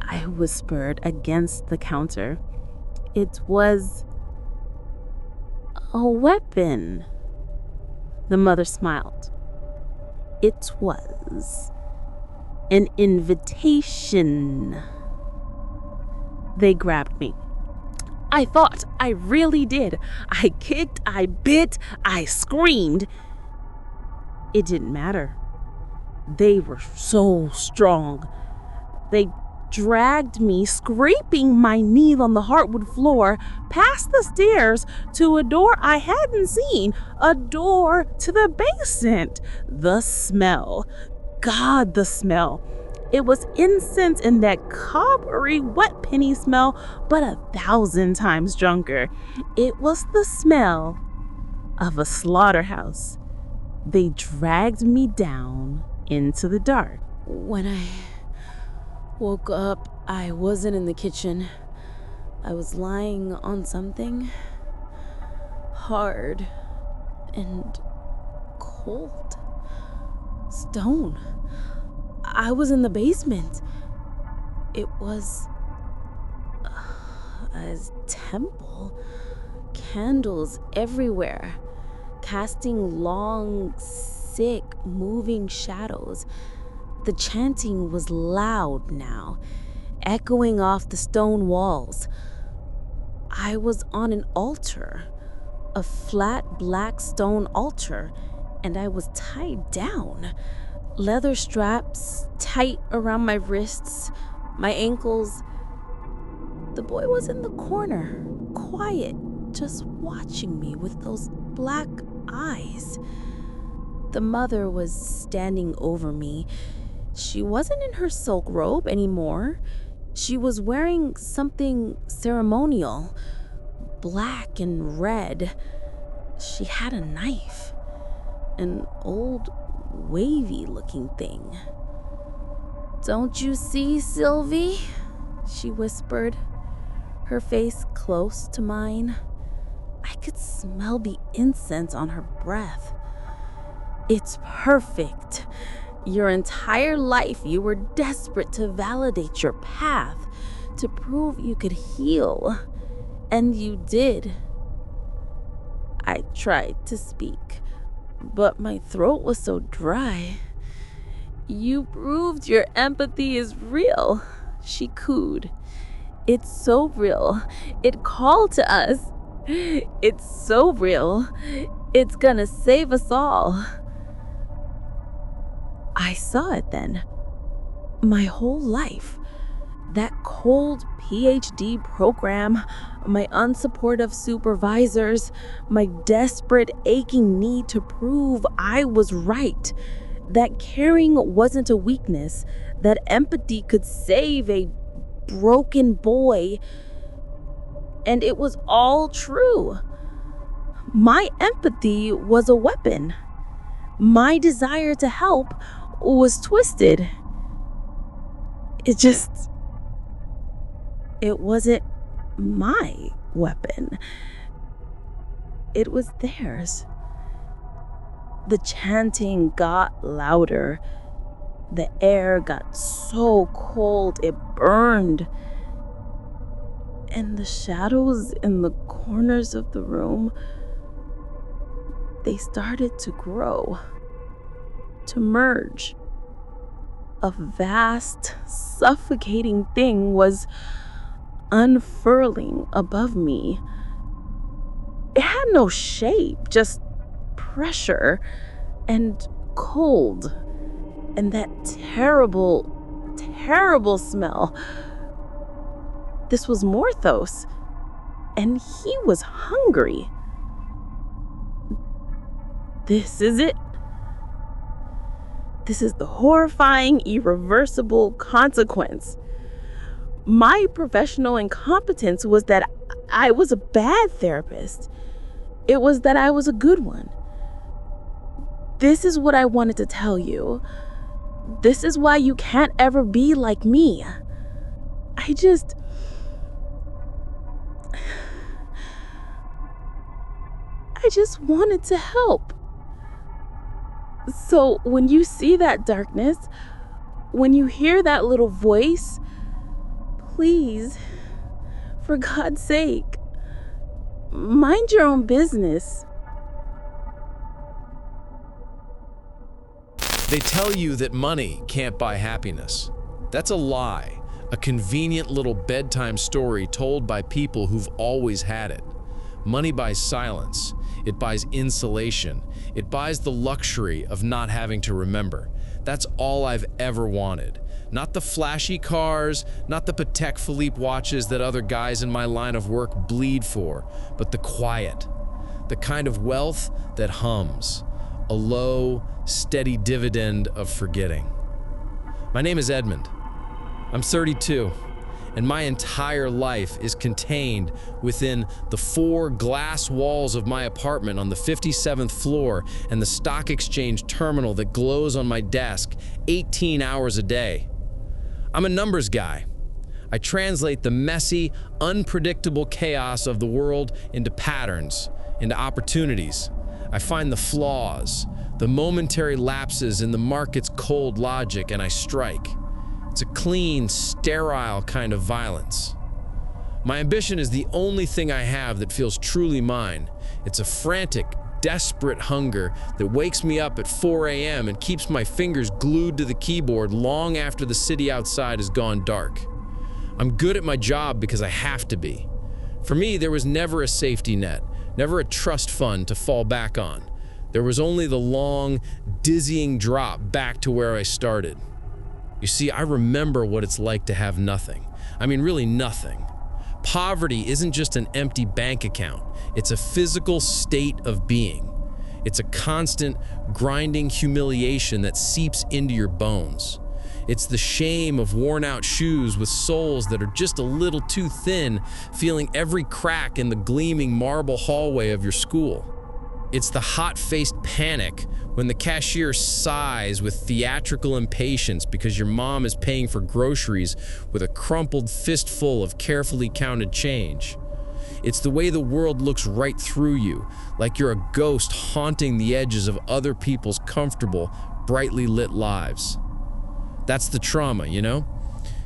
I whispered against the counter. It was a weapon. The mother smiled. It was an invitation. They grabbed me. I fought. I really did. I kicked, I bit, I screamed. It didn't matter. They were so strong. They dragged me, scraping my knee on the hardwood floor, past the stairs to a door I hadn't seen, a door to the basement. The smell. God, the smell. It was incense and that coppery wet penny smell, but 1,000 times stronger. It was the smell of a slaughterhouse. They dragged me down into the dark. When I woke up, I wasn't in the kitchen. I was lying on something hard and cold. Stone. I was in the basement. It was a temple. Candles everywhere, casting long, sick, moving shadows. The chanting was loud now, echoing off the stone walls. I was on an altar, a flat black stone altar, and I was tied down. Leather straps tight around my wrists, my ankles. The boy was in the corner, quiet, just watching me with those black eyes. The mother was standing over me. She wasn't in her silk robe anymore. She was wearing something ceremonial, black and red. She had a knife, an old, wavy-looking thing. "Don't you see, Sylvie?" she whispered, her face close to mine. I could smell the incense on her breath. "It's perfect. Your entire life you were desperate to validate your path, to prove you could heal. And you did." I tried to speak, but my throat was so dry. "You proved your empathy is real," she cooed. "It's so real. It called to us. It's so real. It's gonna save us all." I saw it then. My whole life. That cold PhD program, my unsupportive supervisors, my desperate, aching need to prove I was right, that caring wasn't a weakness, that empathy could save a broken boy. And it was all true. My empathy was a weapon. My desire to help was twisted. It wasn't my weapon. It was theirs. The chanting got louder. The air got so cold it burned. And the shadows in the corners of the room, they started to grow, to merge. A vast, suffocating thing was unfurling above me. It had no shape, just pressure and cold and that terrible, terrible smell. This was Morthos, and he was hungry. This is it. This is the horrifying, irreversible consequence. My professional incompetence was that I was a bad therapist. It was that I was a good one. This is what I wanted to tell you. This is why you can't ever be like me. I just wanted to help. So when you see that darkness, when you hear that little voice, please, for God's sake, mind your own business. They tell you that money can't buy happiness. That's a lie, a convenient little bedtime story told by people who've always had it. Money buys silence. It buys insulation. It buys the luxury of not having to remember. That's all I've ever wanted. Not the flashy cars, not the Patek Philippe watches that other guys in my line of work bleed for, but the quiet, the kind of wealth that hums, a low, steady dividend of forgetting. My name is Edmund. I'm 32, and my entire life is contained within the 4 glass walls of my apartment on the 57th floor and the stock exchange terminal that glows on my desk 18 hours a day. I'm a numbers guy. I translate the messy, unpredictable chaos of the world into patterns, into opportunities. I find the flaws, the momentary lapses in the market's cold logic, and I strike. It's a clean, sterile kind of violence. My ambition is the only thing I have that feels truly mine. It's a frantic, desperate hunger that wakes me up at 4 a.m. and keeps my fingers glued to the keyboard long after the city outside has gone dark. I'm good at my job because I have to be. For me, there was never a safety net, never a trust fund to fall back on. There was only the long, dizzying drop back to where I started. You see, I remember what it's like to have nothing. I mean, really nothing. Poverty isn't just an empty bank account. It's a physical state of being. It's a constant, grinding humiliation that seeps into your bones. It's the shame of worn-out shoes with soles that are just a little too thin, feeling every crack in the gleaming marble hallway of your school. It's the hot-faced panic when the cashier sighs with theatrical impatience because your mom is paying for groceries with a crumpled fistful of carefully counted change. It's the way the world looks right through you, like you're a ghost haunting the edges of other people's comfortable, brightly lit lives. That's the trauma, you know?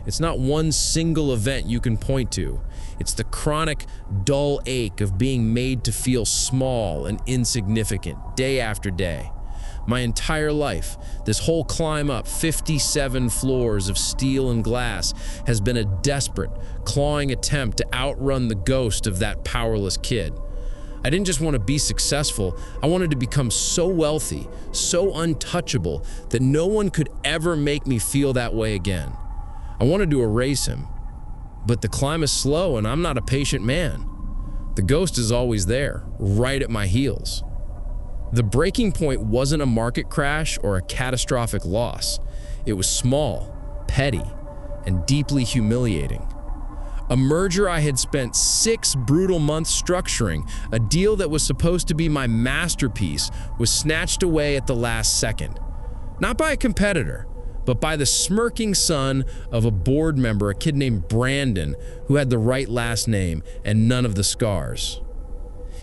It's not one single event you can point to. It's the chronic, dull ache of being made to feel small and insignificant day after day. My entire life, this whole climb up 57 floors of steel and glass has been a desperate, clawing attempt to outrun the ghost of that powerless kid. I didn't just want to be successful, I wanted to become so wealthy, so untouchable, that no one could ever make me feel that way again. I wanted to erase him, but the climb is slow and I'm not a patient man. The ghost is always there, right at my heels. The breaking point wasn't a market crash or a catastrophic loss. It was small, petty, and deeply humiliating. A merger I had spent 6 brutal months structuring, a deal that was supposed to be my masterpiece, was snatched away at the last second. Not by a competitor, but by the smirking son of a board member, a kid named Brandon, who had the right last name and none of the scars.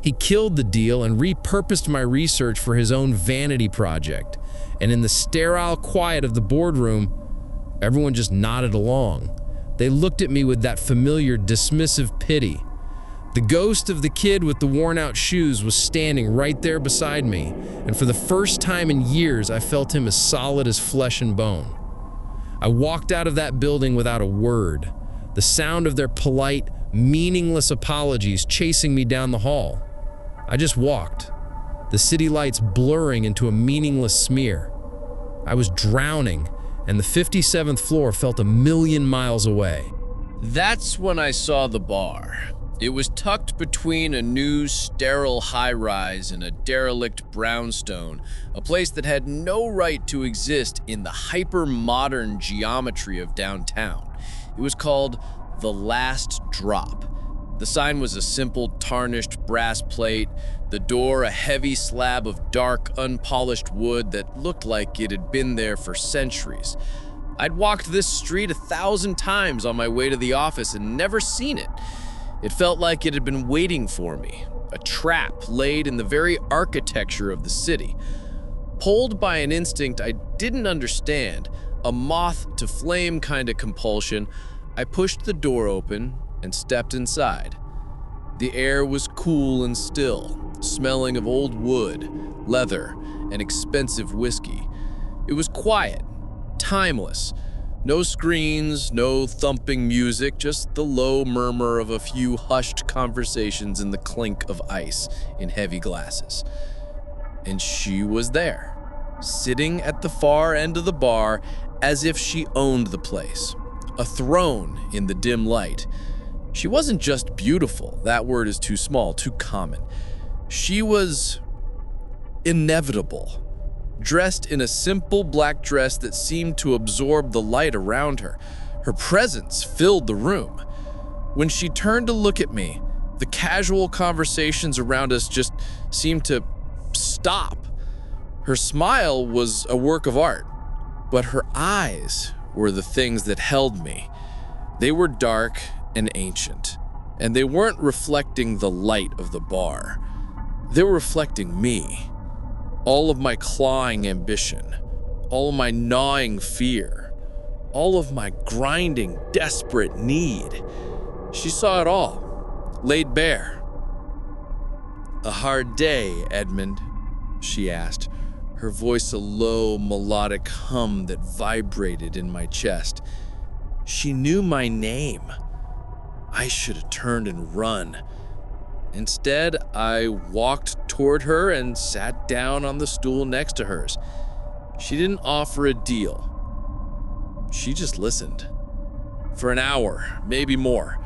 He killed the deal and repurposed my research for his own vanity project. And in the sterile quiet of the boardroom, everyone just nodded along. They looked at me with that familiar, dismissive pity. The ghost of the kid with the worn-out shoes was standing right there beside me, and for the first time in years, I felt him as solid as flesh and bone. I walked out of that building without a word, the sound of their polite, meaningless apologies chasing me down the hall. I just walked, the city lights blurring into a meaningless smear. I was drowning, and the 57th floor felt a million miles away. That's when I saw the bar. It was tucked between a new, sterile high-rise and a derelict brownstone, a place that had no right to exist in the hyper-modern geometry of downtown. It was called The Last Drop. The sign was a simple tarnished brass plate, the door a heavy slab of dark, unpolished wood that looked like it had been there for centuries. I'd walked this street 1,000 times on my way to the office and never seen it. It felt like it had been waiting for me, a trap laid in the very architecture of the city. Pulled by an instinct I didn't understand, a moth-to-flame kind of compulsion, I pushed the door open and stepped inside. The air was cool and still, smelling of old wood, leather, and expensive whiskey. It was quiet, timeless. No screens, no thumping music, just the low murmur of a few hushed conversations and the clink of ice in heavy glasses. And she was there, sitting at the far end of the bar as if she owned the place, a throne in the dim light. She wasn't just beautiful, that word is too small, too common. She was inevitable, dressed in a simple black dress that seemed to absorb the light around her. Her presence filled the room. When she turned to look at me, the casual conversations around us just seemed to stop. Her smile was a work of art, but her eyes were the things that held me. They were dark and ancient, and they weren't reflecting the light of the bar. They were reflecting me. All of my clawing ambition, all of my gnawing fear, all of my grinding, desperate need. She saw it all, laid bare. "A hard day, Edmund?" she asked, her voice a low, melodic hum that vibrated in my chest. She knew my name. I should have turned and run. Instead, I walked toward her and sat down on the stool next to hers. She didn't offer a deal. She just listened. For an hour, maybe more.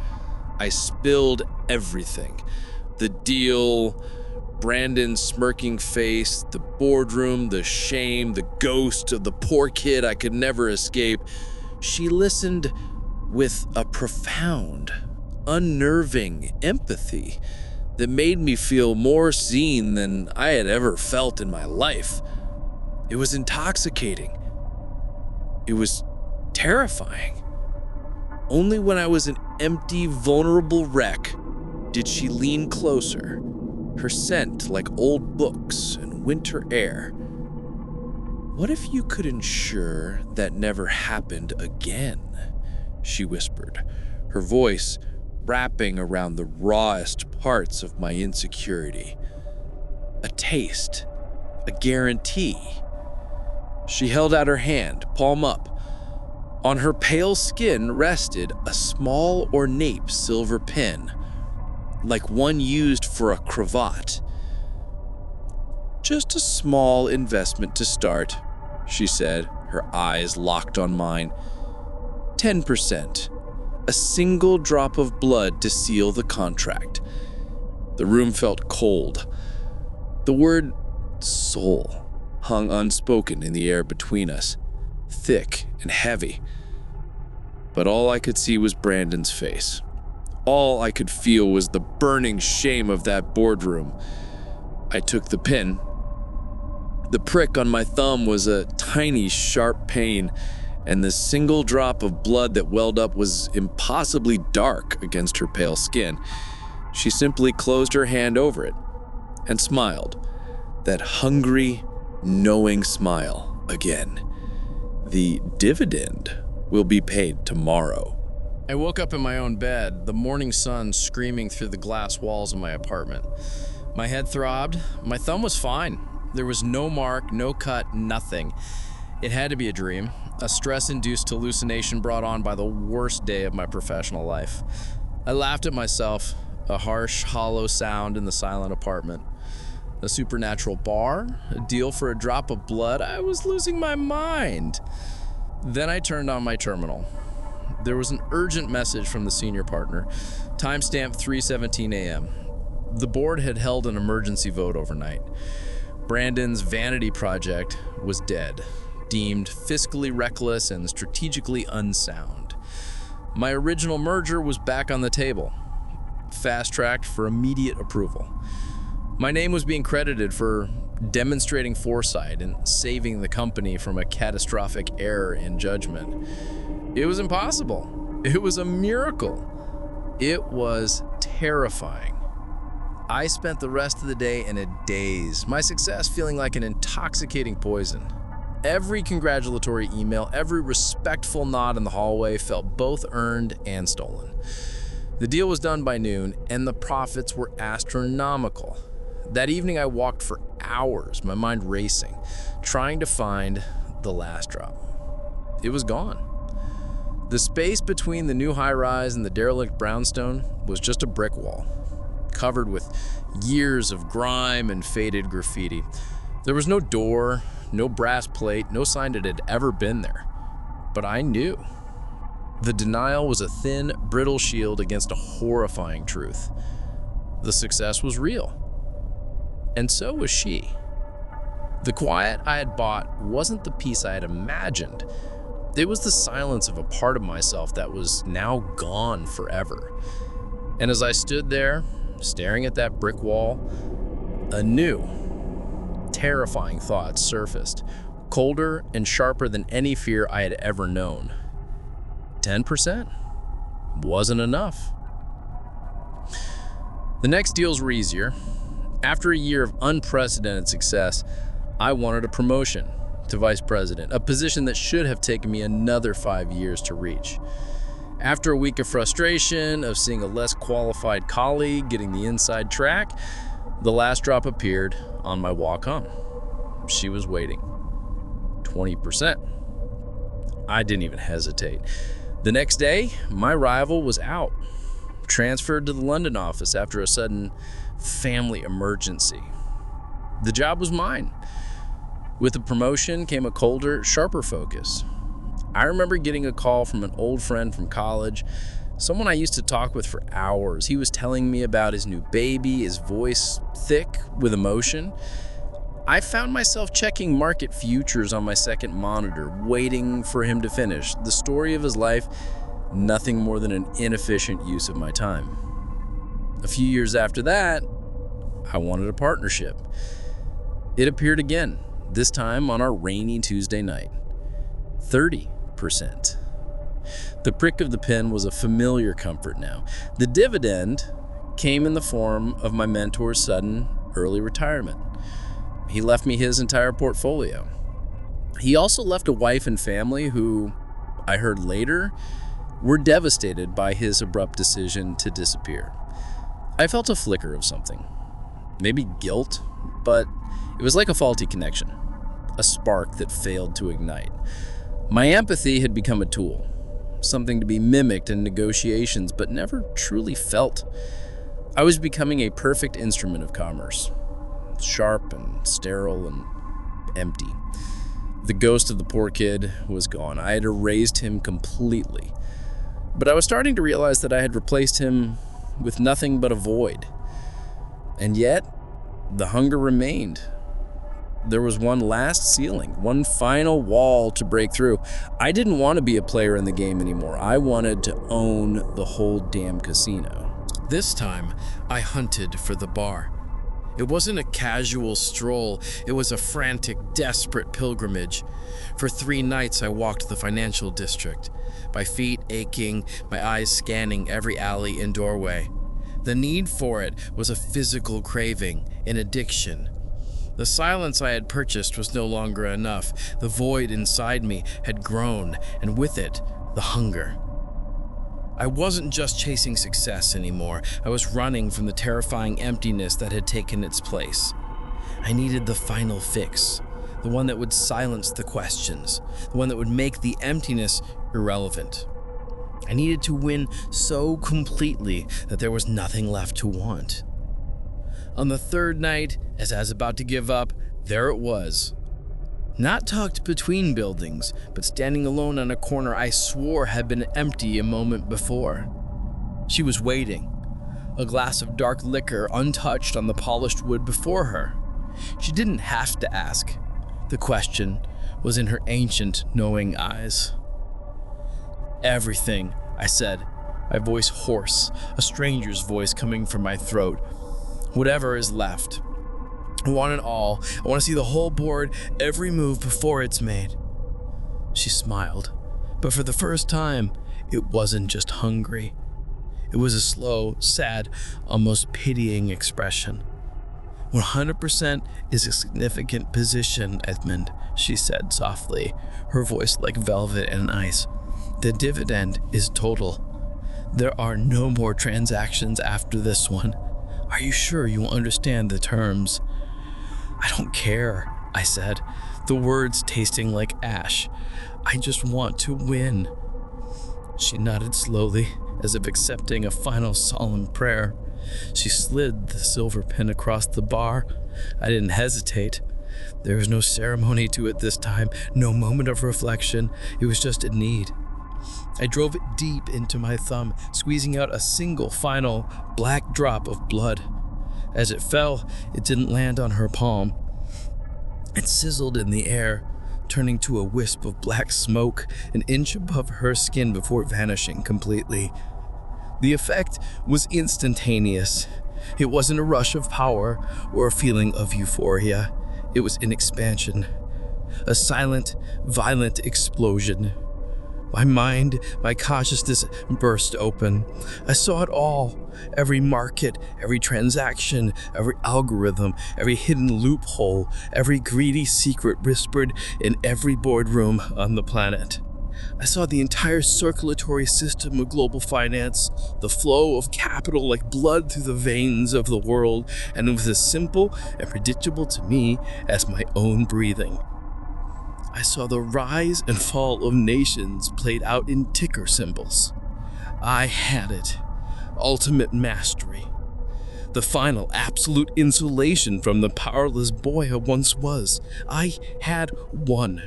I spilled everything. The deal, Brandon's smirking face, the boardroom, the shame, the ghost of the poor kid I could never escape. She listened with a profound, unnerving empathy that made me feel more seen than I had ever felt in my life. It was intoxicating. It was terrifying. Only when I was an empty, vulnerable wreck did she lean closer, her scent like old books and winter air. "What if you could ensure that never happened again?" she whispered, her voice wrapping around the rawest parts of my insecurity. A taste, a guarantee. She held out her hand, palm up. On her pale skin rested a small, ornate silver pin, like one used for a cravat. "Just a small investment to start," she said, her eyes locked on mine. 10%. A single drop of blood to seal the contract. The room felt cold. The word soul hung unspoken in the air between us, thick and heavy. But all I could see was Brandon's face. All I could feel was the burning shame of that boardroom. I took the pin. The prick on my thumb was a tiny, sharp pain, and the single drop of blood that welled up was impossibly dark against her pale skin. She simply closed her hand over it and smiled, that hungry, knowing smile again. "The dividend will be paid tomorrow." I woke up in my own bed, the morning sun screaming through the glass walls of my apartment. My head throbbed. My thumb was fine. There was no mark, no cut, nothing. It had to be a dream, a stress-induced hallucination brought on by the worst day of my professional life. I laughed at myself, a harsh, hollow sound in the silent apartment. A supernatural bar? A deal for a drop of blood? I was losing my mind. Then I turned on my terminal. There was an urgent message from the senior partner, timestamp 3:17 a.m. The board had held an emergency vote overnight. Brandon's vanity project was dead, deemed fiscally reckless and strategically unsound. My original merger was back on the table. fast-tracked for immediate approval. My name was being credited for demonstrating foresight and saving the company from a catastrophic error in judgment. It was impossible. It was a miracle. It was terrifying. I spent the rest of the day in a daze, my success feeling like an intoxicating poison. Every congratulatory email, every respectful nod in the hallway felt both earned and stolen. The deal was done by noon, and the profits were astronomical. That evening I walked for hours, my mind racing, trying to find the last drop. It was gone. The space between the new high-rise and the derelict brownstone was just a brick wall, covered with years of grime and faded graffiti. There was no door, no brass plate, no sign it had ever been there. But I knew. The denial was a thin, brittle shield against a horrifying truth. The success was real. And so was she. The quiet I had bought wasn't the peace I had imagined. It was the silence of a part of myself that was now gone forever. And as I stood there, staring at that brick wall, a new, terrifying thought surfaced, colder and sharper than any fear I had ever known. 10% wasn't enough. The next deals were easier. After a year of unprecedented success, I wanted a promotion to vice president, a position that should have taken me another 5 years to reach. After a week of frustration, of seeing a less qualified colleague getting the inside track, the last drop appeared on my walk home. She was waiting. 20%. I didn't even hesitate. The next day, my rival was out, transferred to the London office after a sudden family emergency. The job was mine. With the promotion came a colder, sharper focus. I remember getting a call from an old friend from college, someone I used to talk with for hours. He was telling me about his new baby, his voice thick with emotion. I found myself checking market futures on my second monitor, waiting for him to finish. The story of his life, nothing more than an inefficient use of my time. A few years after that, I wanted a partnership. It appeared again, this time on our rainy Tuesday night. 30%. The prick of the pen was a familiar comfort now. The dividend came in the form of my mentor's sudden early retirement. He left me his entire portfolio. He also left a wife and family who, I heard later, were devastated by his abrupt decision to disappear. I felt a flicker of something. Maybe guilt, but it was like a faulty connection, a spark that failed to ignite. My empathy had become a tool, something to be mimicked in negotiations, but never truly felt. I was becoming a perfect instrument of commerce, sharp and sterile and empty. The ghost of the poor kid was gone. I had erased him completely. But I was starting to realize that I had replaced him with nothing but a void. And yet, the hunger remained. There was one last ceiling, one final wall to break through. I didn't want to be a player in the game anymore. I wanted to own the whole damn casino. This time, I hunted for the bar. It wasn't a casual stroll, it was a frantic, desperate pilgrimage. For 3 nights I walked the financial district, my feet aching, my eyes scanning every alley and doorway. The need for it was a physical craving, an addiction. The silence I had purchased was no longer enough. The void inside me had grown, and with it, the hunger. I wasn't just chasing success anymore. I was running from the terrifying emptiness that had taken its place. I needed the final fix, the one that would silence the questions, the one that would make the emptiness irrelevant. I needed to win so completely that there was nothing left to want. On the 3rd night, as I was about to give up, there it was. Not tucked between buildings, but standing alone on a corner I swore had been empty a moment before. She was waiting, a glass of dark liquor untouched on the polished wood before her. She didn't have to ask. The question was in her ancient, knowing eyes. "Everything," I said, my voice hoarse, a stranger's voice coming from my throat. Whatever is left. I want it all. I want to see the whole board, every move before it's made. She smiled, but for the first time, it wasn't just hungry. It was a slow, sad, almost pitying expression. 100% is a significant position, Edmund, she said softly, her voice like velvet and ice. The dividend is total. There are no more transactions after this one. Are you sure you will understand the terms? I don't care, I said, the words tasting like ash. I just want to win. She nodded slowly, as if accepting a final solemn prayer. She slid the silver pin across the bar. I didn't hesitate. There was no ceremony to it this time, no moment of reflection. It was just a need. I drove it deep into my thumb, squeezing out a single final black drop of blood. As it fell, it didn't land on her palm. It sizzled in the air, turning to a wisp of black smoke an inch above her skin before vanishing completely. The effect was instantaneous. It wasn't a rush of power or a feeling of euphoria. It was an expansion, a silent, violent explosion. My mind, my consciousness burst open. I saw it all. Every market, every transaction, every algorithm, every hidden loophole, every greedy secret whispered in every boardroom on the planet. I saw the entire circulatory system of global finance, the flow of capital like blood through the veins of the world, and it was as simple and predictable to me as my own breathing. I saw the rise and fall of nations played out in ticker symbols. I had it. Ultimate mastery. The final absolute insulation from the powerless boy I once was. I had won.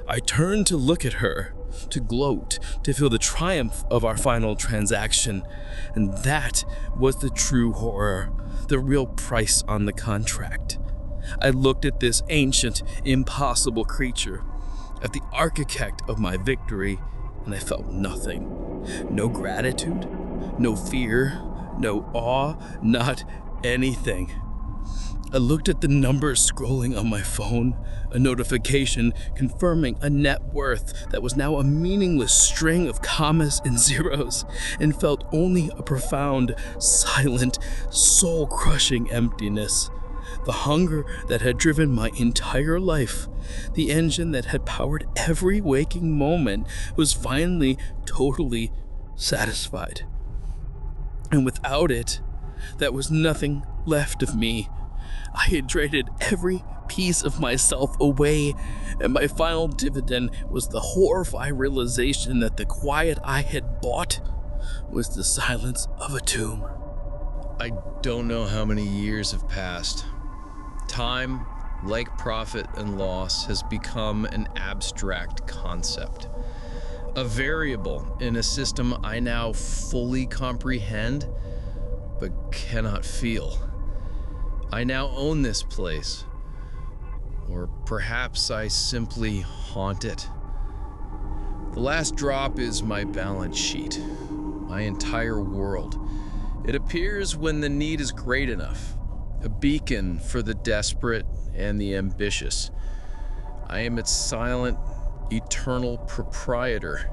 I turned to look at her, to gloat, to feel the triumph of our final transaction. And that was the true horror, the real price on the contract. I looked at this ancient, impossible creature, at the architect of my victory, and I felt nothing. No gratitude, no fear, no awe, not anything. I looked at the numbers scrolling on my phone, a notification confirming a net worth that was now a meaningless string of commas and zeros, and felt only a profound, silent, soul-crushing emptiness. The hunger that had driven my entire life, the engine that had powered every waking moment, was finally totally satisfied. And without it, there was nothing left of me. I had traded every piece of myself away, and my final dividend was the horrifying realization that the quiet I had bought was the silence of a tomb. I don't know how many years have passed. Time, like profit and loss, has become an abstract concept. A variable in a system I now fully comprehend, but cannot feel. I now own this place, or perhaps I simply haunt it. The last drop is my balance sheet, my entire world. It appears when the need is great enough, a beacon for the desperate and the ambitious. I am its silent, eternal proprietor.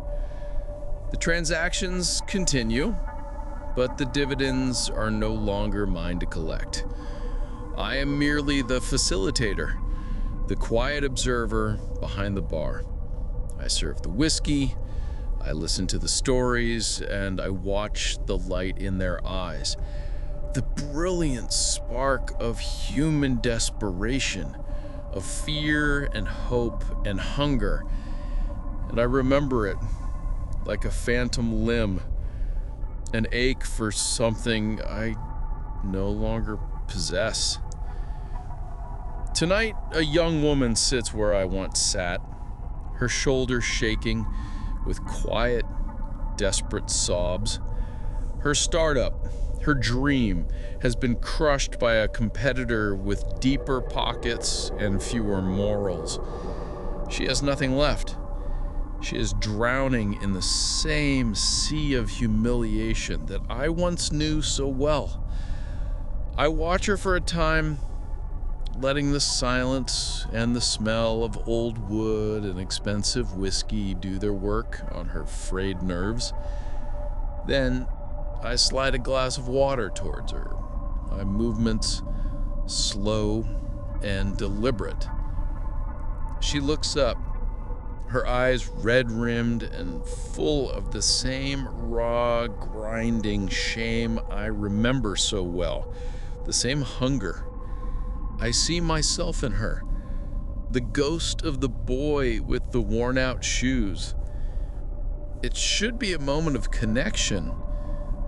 The transactions continue, but the dividends are no longer mine to collect. I am merely the facilitator, the quiet observer behind the bar. I serve the whiskey, I listen to the stories, and I watch the light in their eyes. The brilliant spark of human desperation, of fear and hope and hunger. And I remember it like a phantom limb, an ache for something I no longer possess. Tonight, a young woman sits where I once sat, her shoulders shaking with quiet, desperate sobs. Her startup, her dream, has been crushed by a competitor with deeper pockets and fewer morals. She has nothing left. She is drowning in the same sea of humiliation that I once knew so well. I watch her for a time, letting the silence and the smell of old wood and expensive whiskey do their work on her frayed nerves. Then I slide a glass of water towards her, my movements slow and deliberate. She looks up, her eyes red-rimmed and full of the same raw, grinding shame I remember so well, the same hunger. I see myself in her, the ghost of the boy with the worn-out shoes. It should be a moment of connection,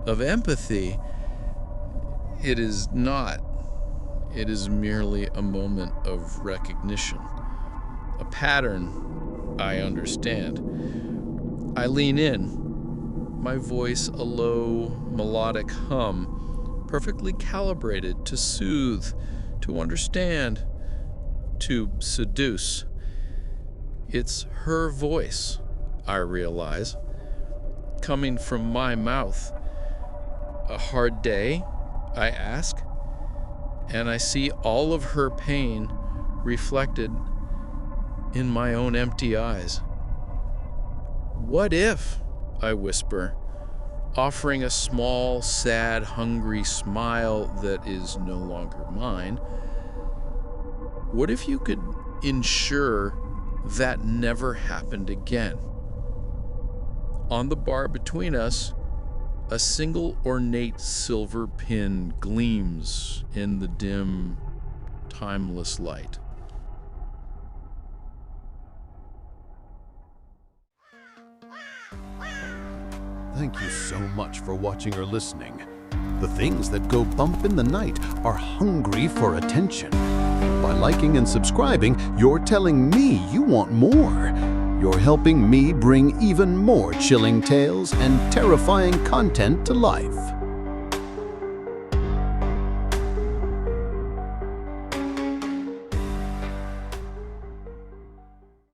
of empathy. It is not. It is merely a moment of recognition. A pattern I understand. I lean in, my voice a low, melodic hum, perfectly calibrated to soothe, to understand, to seduce. It's her voice, I realize, coming from my mouth. A hard day, I ask, and I see all of her pain reflected in my own empty eyes. What if, I whisper, offering a small, sad, hungry smile that is no longer mine, what if you could ensure that never happened again? On the bar between us, a single ornate silver pin gleams in the dim, timeless light. Thank you so much for watching or listening. The things that go bump in the night are hungry for attention. By liking and subscribing, you're telling me you want more. You're helping me bring even more chilling tales and terrifying content to life.